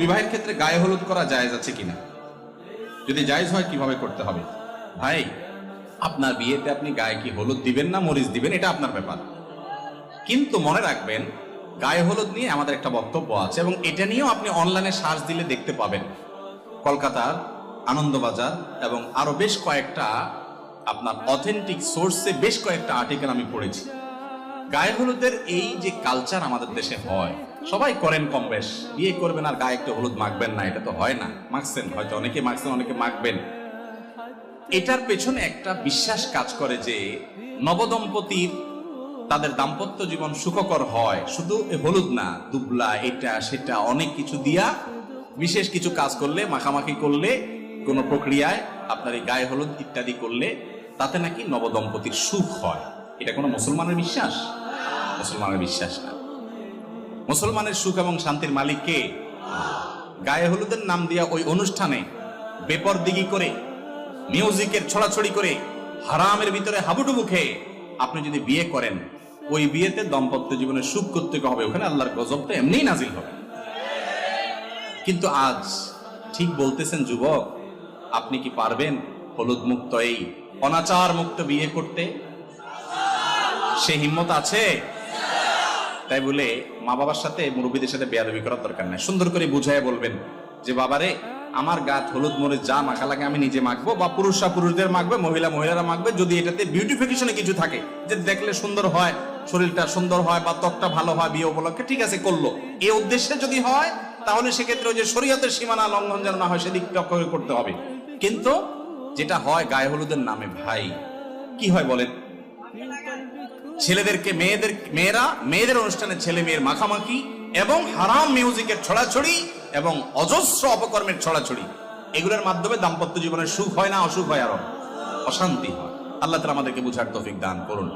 বিবাহের ক্ষেত্রে গায়ে হলুদ করা জায়েজ আছে কিনা, যদি জায়েজ হয় কিভাবে করতে হবে? ভাই, আপনার বিয়েতে আপনি গায়ে কি হলুদ দিবেন না মরিচ দিবেন এটা আপনার ব্যাপার, কিন্তু মনে রাখবেন গায়ে হলুদ নিয়ে আমাদের একটা বক্তব্য আছে এবং এটা নিয়েও আপনি অনলাইনে সার্চ দিলে দেখতে পাবেন। কলকাতার আনন্দবাজার এবং আরো বেশ কয়েকটা আপনার অথেন্টিক সোর্সে বেশ কয়েকটা আর্টিকেল আমি পড়েছি। গায়ে হলুদের এই যে কালচার আমাদের দেশে হয়, সবাই করেন কম বেশ, বিয়ে করবেন আর গায়ে একটু হলুদ মাখবেন না, এটা তো হয় না। মাখছেন হয়তো, অনেকে মাখছেন, অনেকে মাখবেন। এটার পেছনে একটা বিশ্বাস কাজ করে যে নবদম্পতির তাদের দাম্পত্য জীবন সুখকর হয় শুধু হলুদ না, দুবলা এটা সেটা অনেক কিছু দিয়া বিশেষ কিছু কাজ করলে, মাখামাখি করলে, কোন প্রক্রিয়ায় আপনার এই গায়ে হলুদ ইত্যাদি করলে তাতে নাকি নবদম্পতির সুখ হয়। এটা কোনো মুসলমানের বিশ্বাস? মুসলমানের বিশ্বাস না। মুসলমানের সুখ এবং শান্তির মালিক কে? গায়ে হলুদের নাম দিয়া ওই অনুষ্ঠানে বেপরদিগি করে, মিউজিকের ছড়াছড়ি করে, হারামের ভিতরে হাবুডুবু খেয়ে আপনি যদি বিয়ে করেন, ওই বিয়েতে দাম্পত্য জীবনে সুখ করতে হবে, ওখানে আল্লাহর গজব তো এমনিই নাজিল হবে। কিন্তু আজ ঠিক বলতেছেন যুবক, আপনি কি পারবেন হলুদ মুক্ত এই অনাচার মুক্ত বিয়ে করতে? সে হিম্মত আছে? তাই বলে মা বাবার সাথে, মুরব্বীদের সাথে বেয়াদবি করার দরকার নাই। সুন্দর করে বুঝায় বলবেন যে বাবারে, আমার গাত হলুদ মরিচ যা মাখা লাগে আমি নিজে মাখবো, বা পুরুষরা পুরুষদের মাখবে, মহিলারা মাখবে। যদি এটাতে বিউটিফিকেশনে কিছু থাকে, যে দেখলে সুন্দর হয়, শরীরটা সুন্দর হয় বা ত্বকটা ভালো হয় বিয়ে উপলক্ষে, ঠিক আছে করলো। এই উদ্দেশ্যে যদি হয় তাহলে সেক্ষেত্রে ওই যে শরীয়তের সীমানা লঙ্ঘন যেন না হয় সেদিক লক্ষ্য করতে হবে। কিন্তু যেটা হয় গায়ে হলুদের নামে, ভাই কি হয় বলেন? ছেলেদেরকে মেয়েদের অনুষ্ঠানে ছেলে মেয়ের মাখামাখি এবং হারাম মিউজিকের ছড়াছড়ি এবং অজস্র অপকর্মের ছড়াছড়ি, এগুলোর মাধ্যমে দাম্পত্য জীবনের সুখ হয় না, অসুখ হয়, আরো অশান্তি হয়। আল্লাহ তাআলা আমাদেরকে বুঝার তৌফিক দান করুন।